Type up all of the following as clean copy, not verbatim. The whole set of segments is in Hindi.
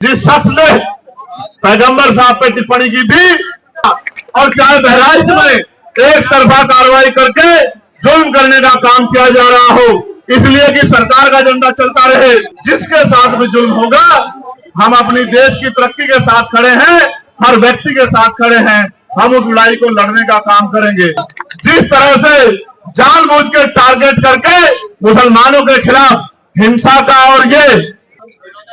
जिस शख्स ने पैगंबर साहब पे टिप्पणी की थी और चाहे बहराइच में एक तरफा कार्रवाई करके जुल्म करने का काम किया जा रहा हो, इसलिए कि सरकार का एजेंडा चलता रहे, जिसके साथ भी जुल्म होगा हम अपनी देश की तरक्की के साथ खड़े हैं, हर व्यक्ति के साथ खड़े हैं, हम उस लड़ाई को लड़ने का काम करेंगे। जिस तरह से जानबूझ के टारगेट करके मुसलमानों के खिलाफ हिंसा का और ये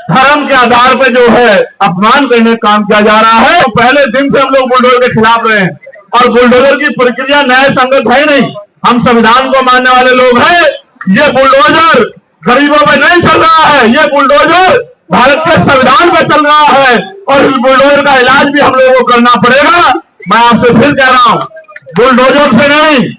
धर्म के आधार पे जो है अपमान करने का काम किया जा रहा है, तो पहले दिन से हम लोग बुलडोजर के खिलाफ रहे हैं और बुलडोजर की प्रक्रिया न्याय संगत है नहीं। हम संविधान को मानने वाले लोग हैं। ये बुलडोजर गरीबों पे नहीं चल रहा है, ये बुलडोजर भारत के संविधान पे चल रहा है और इस बुलडोजर का इलाज भी हम लोगों को करना पड़ेगा। मैं आपसे फिर कह रहा हूं, बुलडोजर से नहीं,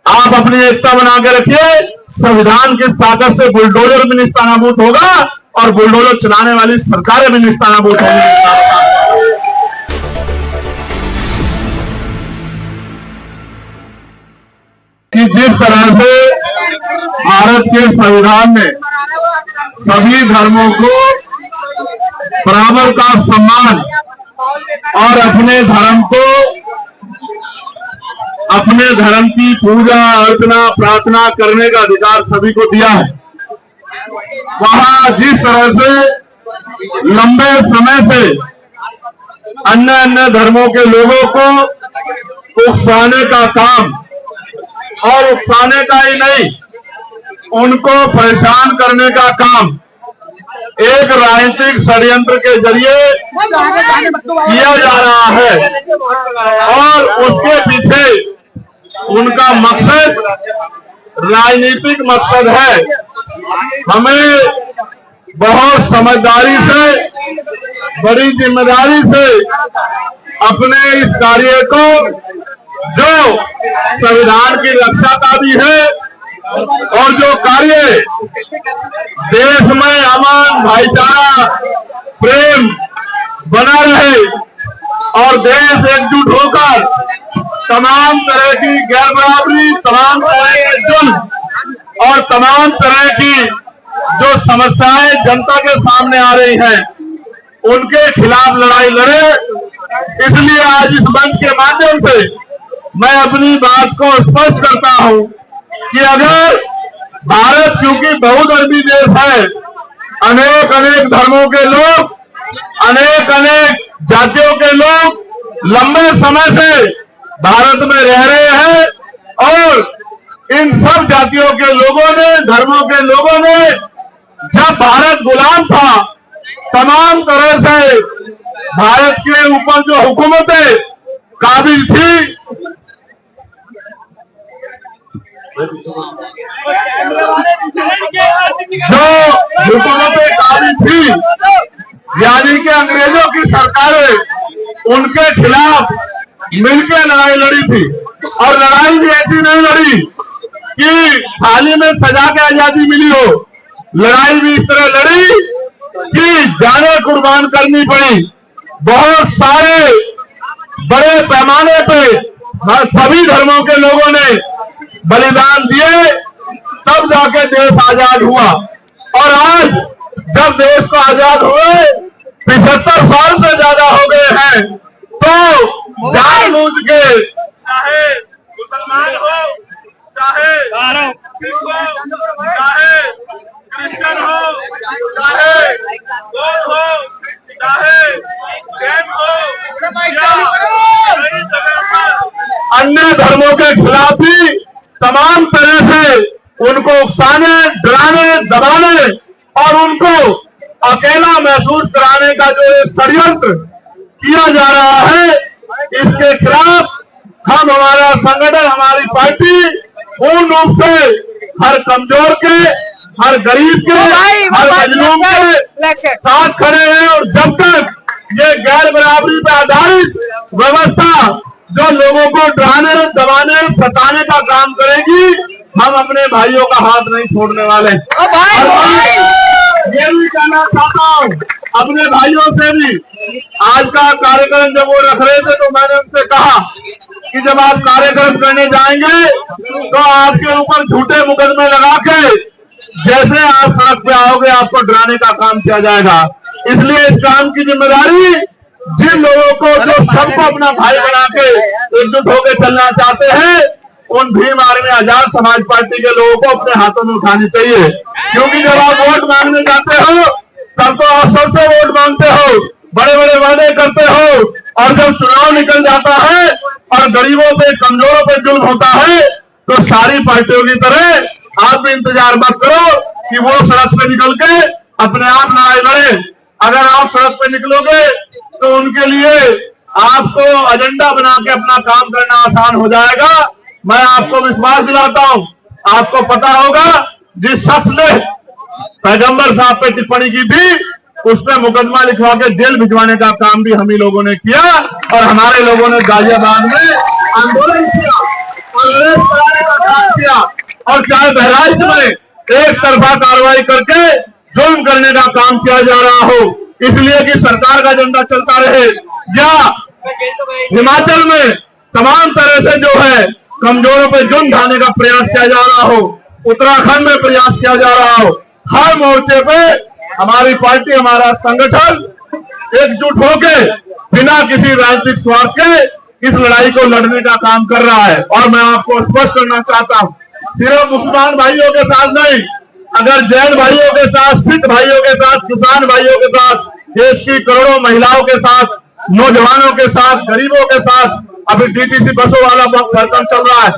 आप अपनी एकता बना के रखिए। संविधान की ताकत से बुलडोजर भी निस्तानाबूद होगा और बुलडोजर चलाने वाली सरकारें भी निस्तानाबूद होंगी। कि जिस तरह से भारत के संविधान ने सभी धर्मों को बराबर का सम्मान और अपने धर्म को, अपने धर्म की पूजा अर्चना प्रार्थना करने का अधिकार सभी को दिया है, वहां जिस तरह से लंबे समय से अन्य अन्य धर्मों के लोगों को उकसाने का काम, और उकसाने का ही नहीं, उनको परेशान करने का काम एक राजनीतिक षड्यंत्र के जरिए किया जा रहा है और उसके पीछे उनका मकसद राजनीतिक मकसद है। हमें बहुत समझदारी से, बड़ी जिम्मेदारी से अपने इस कार्य को, जो संविधान की रक्षा का भी है और जो कार्य देश में अमन भाईचारा प्रेम बना रहे और देश एकजुट होकर तमाम तरह की गैर बराबरी, तमाम तरह के जुल्म और तमाम तरह की जो समस्याएं जनता के सामने आ रही हैं, उनके खिलाफ लड़ाई लड़े। इसलिए आज इस मंच के माध्यम से मैं अपनी बात को स्पष्ट करता हूं कि अगर भारत क्योंकि बहुधर्मी देश है, अनेक अनेक धर्मों के लोग, अनेक अनेक जातियों के लोग लंबे समय से भारत में रह रहे हैं और इन सब जातियों के लोगों ने, धर्मों के लोगों ने, जब भारत गुलाम था, तमाम तरह से भारत के ऊपर जो हुकूमतें काबिज थी, जो हुकूमतें काबिज थी, यानी कि अंग्रेजों की सरकारें, उनके खिलाफ मिलकर लड़ाई लड़ी थी। और लड़ाई भी ऐसी नहीं लड़ी कि थाली में सजा के आजादी मिली हो, लड़ाई भी इस तरह लड़ी कि जाने कुर्बान करनी पड़ी। बहुत सारे बड़े पैमाने पे सभी धर्मों के लोगों ने बलिदान दिए, तब जाके देश आजाद हुआ। और आज जब देश को आजाद हुए 75 साल से ज्यादा हो गए हैं, तो जानबूझ के चाहे मुसलमान हो, चाहे सिख हो, चाहे क्रिश्चियन हो, चाहे बौद्ध हो, चाहे जैन हो, अन्य धर्मों के खिलाफ भी तमाम तरह से उनको उकसाने, डराने, दबाने और उनको अकेला महसूस कराने का जो षड्यंत्र किया जा रहा है, इसके खिलाफ हम, हमारा संगठन, हमारी पार्टी पूर्ण रूप से हर कमजोर के, हर गरीब के, हर मजलूम के साथ खड़े हैं। और जब तक ये गैर बराबरी पर आधारित व्यवस्था जो लोगों को डराने, दबाने, सताने का काम करेगी, हम अपने भाइयों का हाथ नहीं छोड़ने वाले। ये भी कहना चाहता हूँ अपने भाइयों से भी, आज का कार्यक्रम जब वो रख रहे थे तो मैंने उनसे कहा कि जब आप कार्यक्रम करने जाएंगे तो आपके ऊपर झूठे मुकदमे लगा के जैसे आप सड़क पे आओगे आपको डराने का काम किया जाएगा। इसलिए इस काम की जिम्मेदारी जिन लोगों को, जो सबको अपना भाई बना के एकजुट होकर चलना चाहते हैं, उन भीम आर्मी आजाद समाज पार्टी के लोगों को अपने हाथों में उठानी चाहिए। क्योंकि जब आप वोट मांगने जाते हो तब तो आप सबसे वोट मांगते हो, बड़े बड़े वादे करते हो, और जब चुनाव निकल जाता है और गरीबों पे, कमजोरों पे जुल्म होता है, तो सारी पार्टियों की तरह आप भी इंतजार मत करो कि वो सड़क पे निकल के अपने आप लड़ाई लड़े। अगर आप सड़क पे निकलोगे तो उनके लिए आपको एजेंडा बना के अपना काम करना आसान हो जाएगा। मैं आपको विश्वास दिलाता हूं, आपको पता होगा जिस शख्स ने पैगंबर साहब पे टिप्पणी की थी, उस पर मुकदमा लिखवा के जेल भिजवाने का काम भी हम ही लोगों ने किया, और हमारे लोगों ने गाजियाबाद में आंदोलन किया और अरेस्ट कराने का काम किया। और चाहे बहराइच में एक तरफा कार्रवाई करके जुल्म करने का काम किया जा रहा हो, इसलिए कि सरकार का एजेंडा चलता रहे, या हिमाचल में तमाम तरह से जो है कमजोरों पर जुल्म ढाने का प्रयास किया जा रहा हो, उत्तराखंड में प्रयास किया जा रहा हो, हर मोर्चे पे हमारी पार्टी, हमारा संगठन एकजुट होके बिना किसी राजनीतिक स्वार्थ के इस लड़ाई को लड़ने का काम कर रहा है। और मैं आपको स्पष्ट करना चाहता हूं, सिर्फ मुसलमान भाइयों के साथ नहीं, अगर जैन भाइयों के साथ, सिख भाइयों के साथ, किसान भाइयों के साथ, देश की करोड़ों महिलाओं के साथ, नौजवानों के साथ, गरीबों के साथ, अभी डीटीसी बसों वाला कार्यक्रम चल रहा है,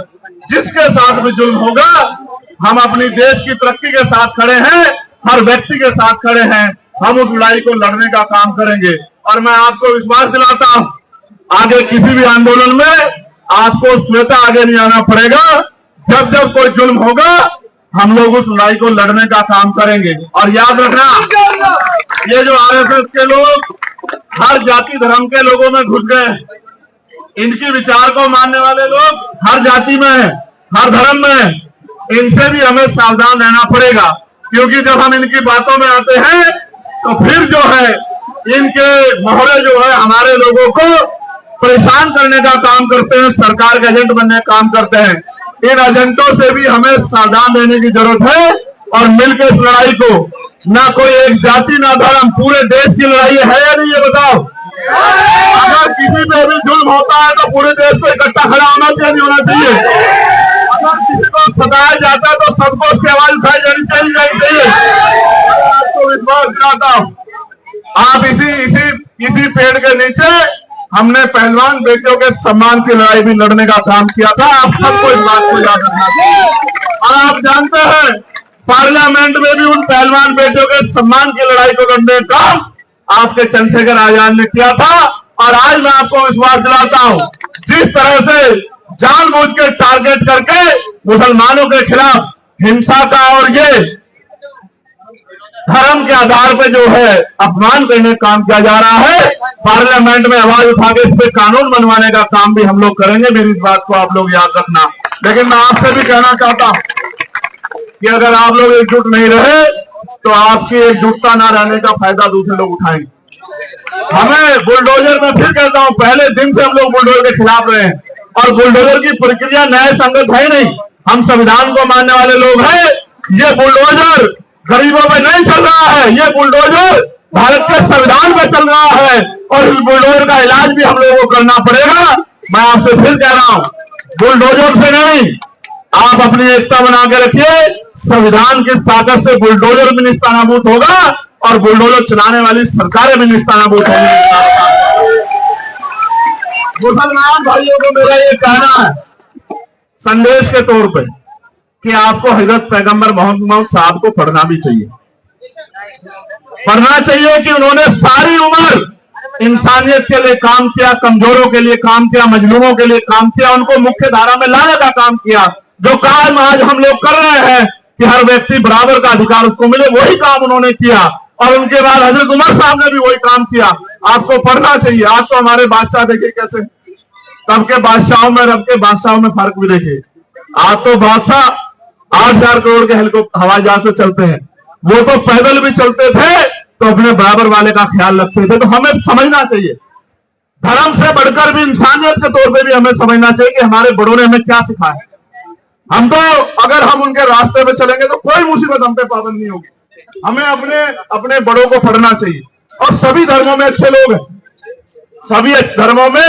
जिसके साथ भी जुल्म होगा, हम अपनी देश की तरक्की के साथ खड़े हैं, हर व्यक्ति के साथ खड़े हैं, हम उस लड़ाई को लड़ने का काम करेंगे। और मैं आपको विश्वास दिलाता हूं, आगे किसी भी आंदोलन में आपको स्वतः आगे नहीं आना पड़ेगा। जब जब कोई जुल्म होगा, हम लोग उस लड़ाई को लड़ने का काम करेंगे। और याद रखना, ये जो आरएसएस के लोग हर जाति धर्म के लोगों में घुस गए, इनकी विचार को मानने वाले लोग हर जाति में है, हर धर्म में है, इनसे भी हमें सावधान रहना पड़ेगा। क्योंकि जब हम इनकी बातों में आते हैं तो फिर जो है इनके मोहरे जो है हमारे लोगों को परेशान करने का काम करते हैं, सरकार के एजेंट बनने का काम करते हैं। इन एजेंटों से भी हमें सावधान रहने की जरूरत है और मिलकर इस लड़ाई को, ना कोई एक जाति ना धर्म, पूरे देश की लड़ाई है या नहीं, ये बताओ। अगर किसी पे भी जुल्म होता है तो पूरे देश को इकट्ठा खड़ा होना चाहिए, नहीं होना चाहिए। अगर किसी को सताया जाता है तो सबको उसकी आवाज उठाई जानी चाहिए। आपको विश्वास दिलाता हूं, आप इसी पेड़ के नीचे हमने पहलवान बेटियों के सम्मान की लड़ाई भी लड़ने का काम किया था। आप सबको इस बात को याद रखना चाहिए। और आप जानते हैं, पार्लियामेंट में भी उन पहलवान बेटियों के सम्मान की लड़ाई को लड़ने का काम आपके चंद्रशेखर आजाद ने किया था। और आज मैं आपको विश्वास दिलाता हूं, जिस तरह से जानबूझ के टारगेट करके मुसलमानों के खिलाफ हिंसा का और ये धर्म के आधार पे जो है अपमान करने का काम किया जा रहा है, पार्लियामेंट में आवाज उठा के इस पे कानून बनवाने का काम भी हम लोग करेंगे। मेरी इस बात को आप लोग याद रखना। लेकिन मैं आपसे भी कहना चाहता हूं कि अगर आप लोग एकजुट नहीं रहे तो आपकी एकजुटता ना रहने का फायदा दूसरे लोग उठाएंगे। हमें बुलडोजर, में फिर कहता हूं, पहले दिन से हम लोग बुलडोजर के खिलाफ रहे हैं और बुलडोजर की प्रक्रिया न्याय संगत है नहीं। हम संविधान को मानने वाले लोग हैं। ये बुलडोजर गरीबों पे नहीं चल रहा है, ये बुलडोजर भारत के संविधान पे चल रहा है और इस बुलडोजर का इलाज भी हम लोगों को करना पड़ेगा। मैं आपसे फिर कह रहा हूं, बुलडोजर से नहीं, आप अपनी एकता बना के रखिए। संविधान की ताकत से बुलडोजर भी निस्तानाबूद होगा और बुलडोजर चलाने वाली सरकारें भी निस्तानाबूद होंगी। मुसलमान भाइयों को मेरा ये कहना है संदेश के तौर पे कि आपको हजरत पैगंबर मोहम्मद साहब को पढ़ना भी चाहिए। पढ़ना चाहिए कि उन्होंने सारी उम्र इंसानियत के लिए काम किया, कमजोरों के लिए काम किया, मजलूमों के लिए काम किया, उनको मुख्य धारा में लाने का काम किया। जो काम आज हम लोग कर रहे हैं कि हर व्यक्ति बराबर का अधिकार उसको मिले, वही काम उन्होंने किया। और उनके बाद हजरत उमर साहब ने भी वही काम किया। आपको पढ़ना चाहिए। आज तो हमारे बादशाह देखिए कैसे, तब के बादशाहों में रब के बादशाहों में फर्क भी देखिए। आज तो बादशाह 8,000 करोड़ के हेलीकॉप्टर हवाई जहाज से चलते हैं, वो तो पैदल भी चलते थे तो अपने बराबर वाले का ख्याल रखते थे। तो हमें समझना चाहिए, धर्म से बढ़कर भी इंसानियत के तौर पे भी हमें समझना चाहिए कि हमारे बड़ों ने हमें क्या सिखाया। हम तो अगर हम उनके रास्ते पे चलेंगे तो कोई मुसीबत हम पे पाबंद नहीं होगी। हमें अपने बड़ों को पढ़ना चाहिए। और सभी धर्मों में अच्छे लोग हैं, सभी धर्मों में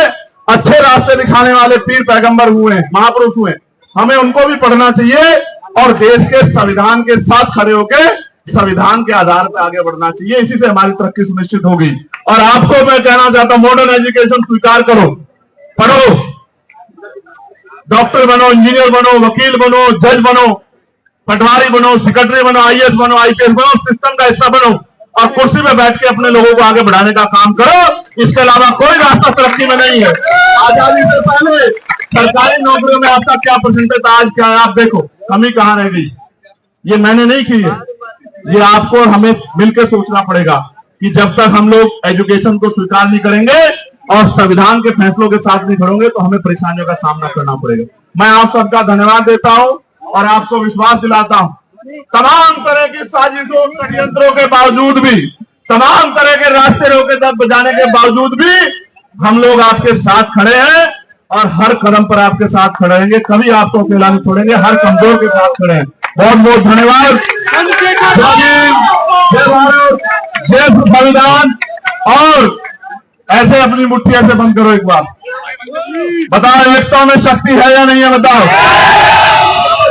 अच्छे रास्ते दिखाने वाले पीर पैगंबर हुए हैं, महापुरुष हुए हैं। हमें उनको भी पढ़ना चाहिए और देश के संविधान के साथ खड़े होकर संविधान के आधार पर आगे बढ़ना चाहिए। इसी से हमारी तरक्की सुनिश्चित होगी। और आपको मैं कहना चाहता हूं, मॉडर्न एजुकेशन स्वीकार करो, पढ़ो, डॉक्टर बनो, इंजीनियर बनो, वकील बनो, जज बनो, पटवारी बनो, सेक्रेटरी बनो, आईएएस बनो, आईपीएस बनो, सिस्टम का हिस्सा बनो और कुर्सी पे बैठ के अपने लोगों को आगे बढ़ाने का काम करो। इसके अलावा कोई रास्ता तरक्की में नहीं है। आजादी से पहले सरकारी नौकरियों में आपका क्या परसेंटेज था, आज क्या है आप देखो, कमी कहां रह गई। ये मैंने नहीं की है, ये आपको और हमें मिलकर सोचना पड़ेगा कि जब तक हम लोग एजुकेशन को स्वीकार नहीं करेंगे और संविधान के फैसलों के साथ नहीं खड़ोगे तो हमें परेशानियों का सामना करना पड़ेगा। मैं आप सबका धन्यवाद देता हूं और आपको विश्वास दिलाता हूं, तमाम तरह की साजिशों षड्यंत्रों के बावजूद भी, तमाम तरह के रास्ते रोके दब बजाने के बावजूद भी हम लोग आपके साथ खड़े हैं और हर कदम पर आपके साथ खड़े रहेंगे। कभी आपको अकेला नहीं छोड़ेंगे, हर कमजोर के साथ खड़े हैं। बहुत बहुत धन्यवाद। जय भारत, जय संविधान। और ऐसे अपनी मुट्ठी ऐसे बंद करो, एक बार बताओ, एकता में शक्ति है या नहीं है? बताओ,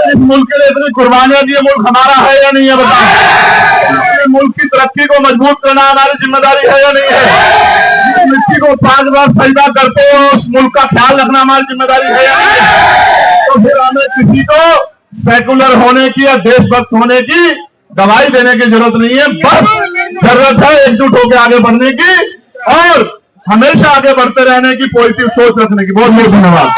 इस मुल्क के लिए इतनी कुर्बानियां दी, मुल्क हमारा है या नहीं है? बताओ, मुल्क की तरक्की को मजबूत करना हमारी जिम्मेदारी है या नहीं है? मिट्टी को 5 बार सजदा करते हो, उस मुल्क का ख्याल रखना हमारी जिम्मेदारी है या नहीं है? तो फिर हमें किसी को सेकुलर होने की या देशभक्त होने की दवाई देने की जरूरत नहीं है। बस जरूरत है एकजुट होकर आगे बढ़ने की और हमेशा आगे बढ़ते रहने की, पॉजिटिव सोच रखने की। बहुत बहुत धन्यवाद।